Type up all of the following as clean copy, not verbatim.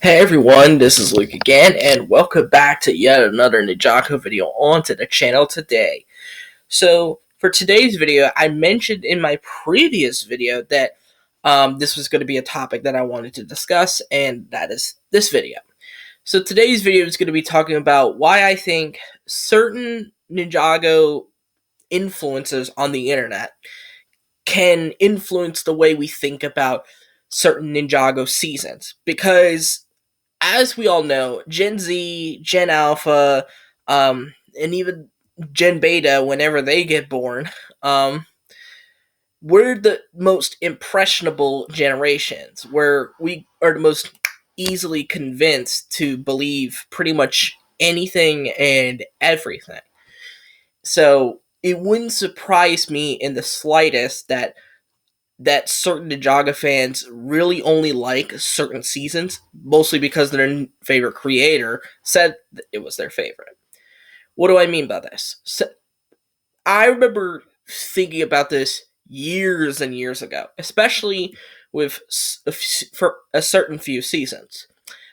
Hey everyone, this is Luke again, and welcome back to yet another Ninjago video onto the channel today. So, for today's video, I mentioned in my previous video that this was going to be a topic that I wanted to discuss, and that is this video. So today's video is going to be talking about why I think certain Ninjago influences on the internet can influence the way we think about certain Ninjago seasons. Because as we all know, Gen Z, Gen Alpha, and even Gen Beta, whenever they get born, we're the most impressionable generations, where we are the most easily convinced to believe pretty much anything and everything. So it wouldn't surprise me in the slightest that certain Ninjago fans really only like certain seasons, mostly because their favorite creator said it was their favorite. What do I mean by this? So, I remember thinking about this years and years ago, especially with for a certain few seasons.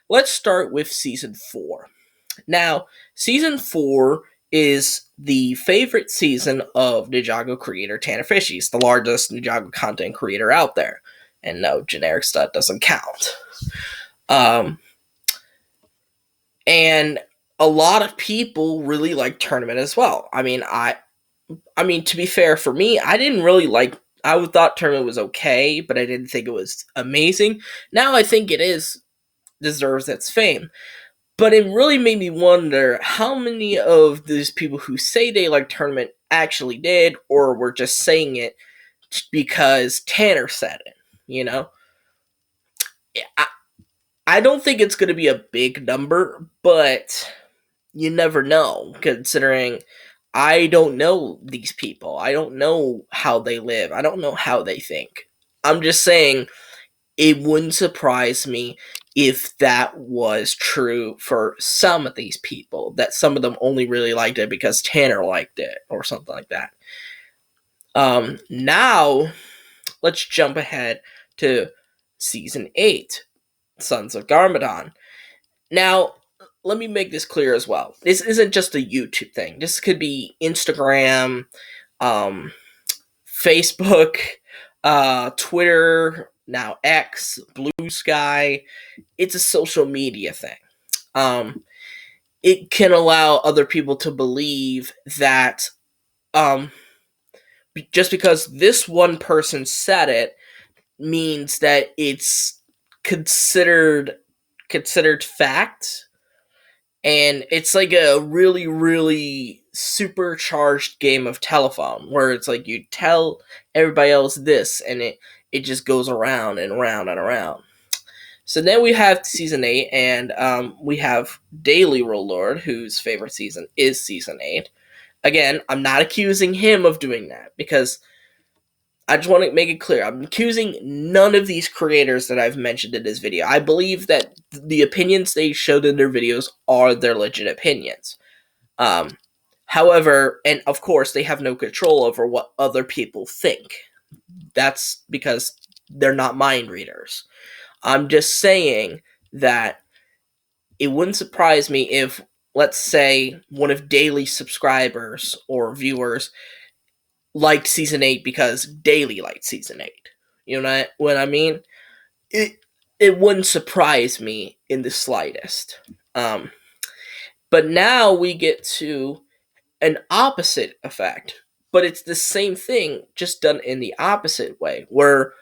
Let's start with season 4. Now, season 4 is the favorite season of Ninjago creator Tanner Fishy. He's the largest Ninjago content creator out there. And no, generic stud doesn't count. And a lot of people really like Tournament as well. I mean, to be fair, for me, I didn't really like. I thought Tournament was okay, but I didn't think it was amazing. Now I think it deserves its fame. But it really made me wonder how many of these people who say they like Tournament actually did, or were just saying it because Tanner said it, you know? I don't think it's going to be a big number, but you never know, considering I don't know these people. I don't know how they live. I don't know how they think. I'm just saying it wouldn't surprise me if that was true for some of these people, that some of them only really liked it because Tanner liked it, or something like that. Now, let's jump ahead to Season 8, Sons of Garmadon. Now, let me make this clear as well. This isn't just a YouTube thing. This could be Instagram, Facebook, Twitter, now X, Blue Sky. It's a social media thing. It can allow other people to believe that just because this one person said it means that it's considered fact. And it's like a really, really supercharged game of telephone, where it's like you tell everybody else this, and it just goes around and around and around. So then we have Season 8, and we have Daily Rule Lord, whose favorite season is Season 8. Again, I'm not accusing him of doing that, because I just want to make it clear, I'm accusing none of these creators that I've mentioned in this video. I believe that the opinions they showed in their videos are their legit opinions. However, and of course, they have no control over what other people think. That's because they're not mind readers. I'm just saying that it wouldn't surprise me if, let's say, one of Daily's subscribers or viewers liked Season 8 because Daily liked Season 8. You know what I mean? It wouldn't surprise me in the slightest. But now we get to an opposite effect. But it's the same thing, just done in the opposite way, where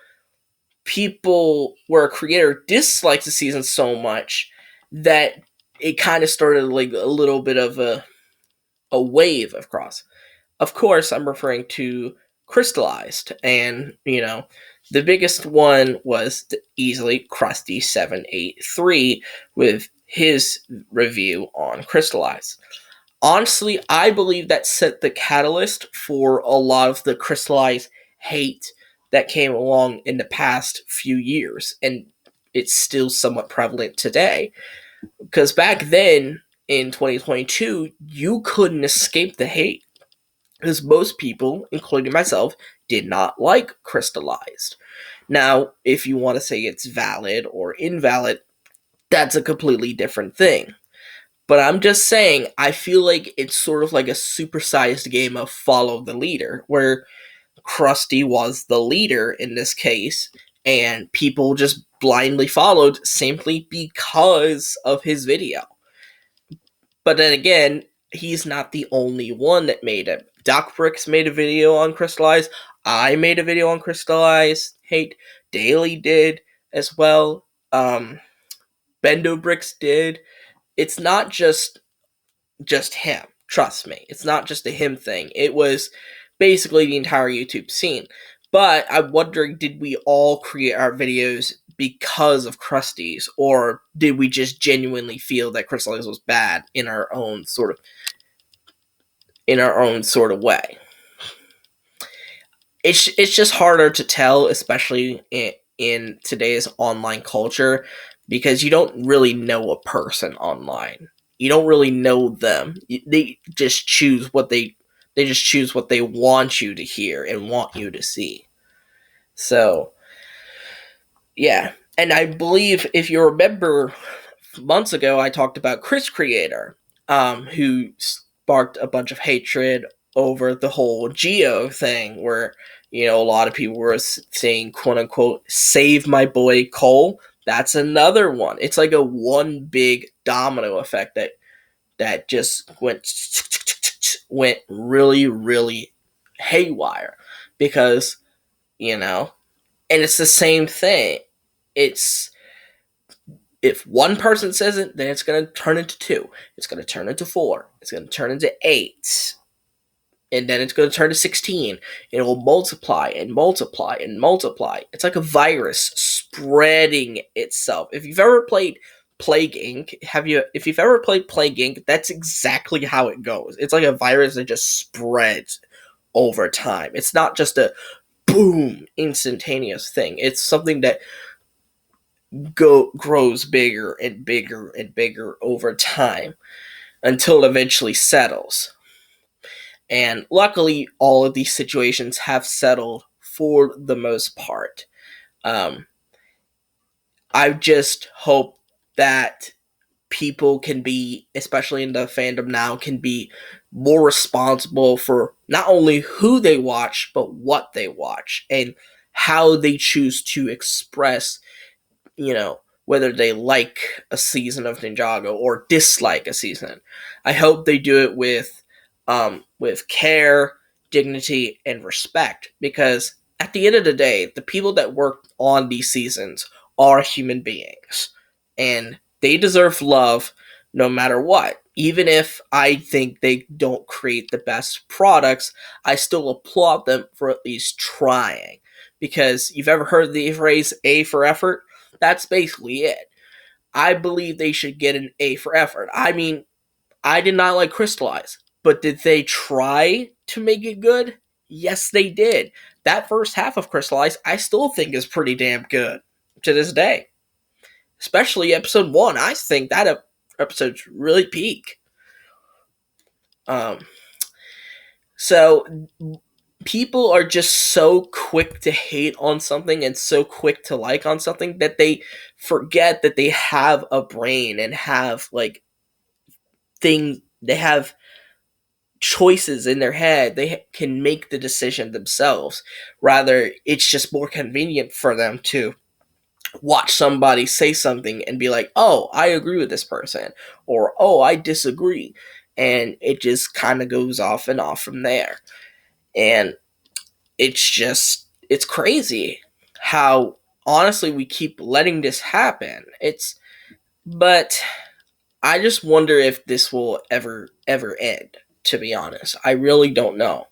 a creator dislikes the season so much that it kind of started like a little bit of a wave across. Of course, I'm referring to Crystallized, and the biggest one was easily Krusty783 with his review on Crystallized. Honestly, I believe that set the catalyst for a lot of the Crystallized hate that came along in the past few years, and it's still somewhat prevalent today. Because back then, in 2022, you couldn't escape the hate, because most people, including myself, did not like Crystallized. Now, if you want to say it's valid or invalid, that's a completely different thing. But I'm just saying, I feel like it's sort of like a supersized game of follow the leader, where Krusty was the leader in this case, and people just blindly followed simply because of his video. But then again, he's not the only one that made it. Doc Bricks made a video on Crystallize. I made a video on Crystallize. Hate Daily did as well. Bendo Bricks did. It's not just him. Trust me, it's not just a him thing. It was basically the entire YouTube scene. But I'm wondering, did we all create our videos because of Krusty's, or did we just genuinely feel that Crystallize was bad in our own sort of way? It's just harder to tell, especially in today's online culture, because you don't really know a person online. You don't really know them. They just choose what they want you to hear and want you to see. So, yeah. And I believe, if you remember, months ago I talked about Chris Creator, who sparked a bunch of hatred over the whole Geo thing, where a lot of people were saying, quote unquote, "save my boy Cole." That's another one. It's like a one big domino effect that just went really, really haywire, because and it's the same thing. It's If one person says it, then it's going to turn into 2. It's going to turn into 4. It's going to turn into 8. And then it's going to turn to 16. It will multiply and multiply and multiply. It's like a virus spreading itself. If you've ever played Plague Inc., if you've ever played Plague Inc., that's exactly how it goes. It's like a virus that just spreads over time. It's not just a boom, instantaneous thing. It's something that grows bigger and bigger and bigger over time until it eventually settles. And luckily, all of these situations have settled for the most part. I just hope that people can be, especially in the fandom now, can be more responsible for not only who they watch, but what they watch and how they choose to express, whether they like a season of Ninjago or dislike a season. I hope they do it with care, dignity, and respect, because at the end of the day, the people that work on these seasons are human beings, and they deserve love no matter what. Even if I think they don't create the best products, I still applaud them for at least trying. Because you've ever heard the phrase A for effort? That's basically it. I believe they should get an A for effort. I mean, I did not like Crystallize, but did they try to make it good? Yes, they did. That first half of Crystallize, I still think is pretty damn good to this day. Especially episode 1. I think that episode's really peak. So people are just so quick to hate on something and so quick to like on something that they forget that they have a brain and have they have choices in their head. They can make the decision themselves. Rather, it's just more convenient for them to watch somebody say something and be like, "Oh, I agree with this person," or "Oh, I disagree," and it just kind of goes off and off from there. And it's crazy how honestly we keep letting this happen. But I just wonder if this will ever end, to be honest. I really don't know.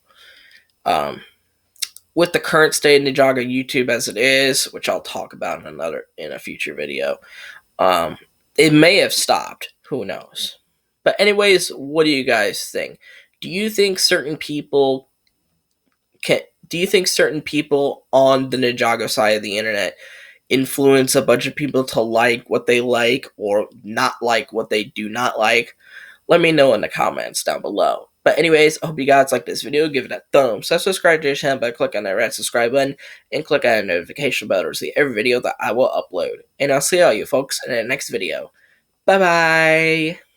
With the current state of Ninjago YouTube as it is, which I'll talk about in a future video, it may have stopped. Who knows? But anyways, what do you guys think? Do you think certain people do you think certain people on the Ninjago side of the internet influence a bunch of people to like what they like or not like what they do not like? Let me know in the comments down below. But anyways, I hope you guys like this video. Give it a thumbs up. Subscribe to the channel by clicking that red subscribe button and click on the notification bell to see every video that I will upload. And I'll see all you folks in the next video. Bye bye.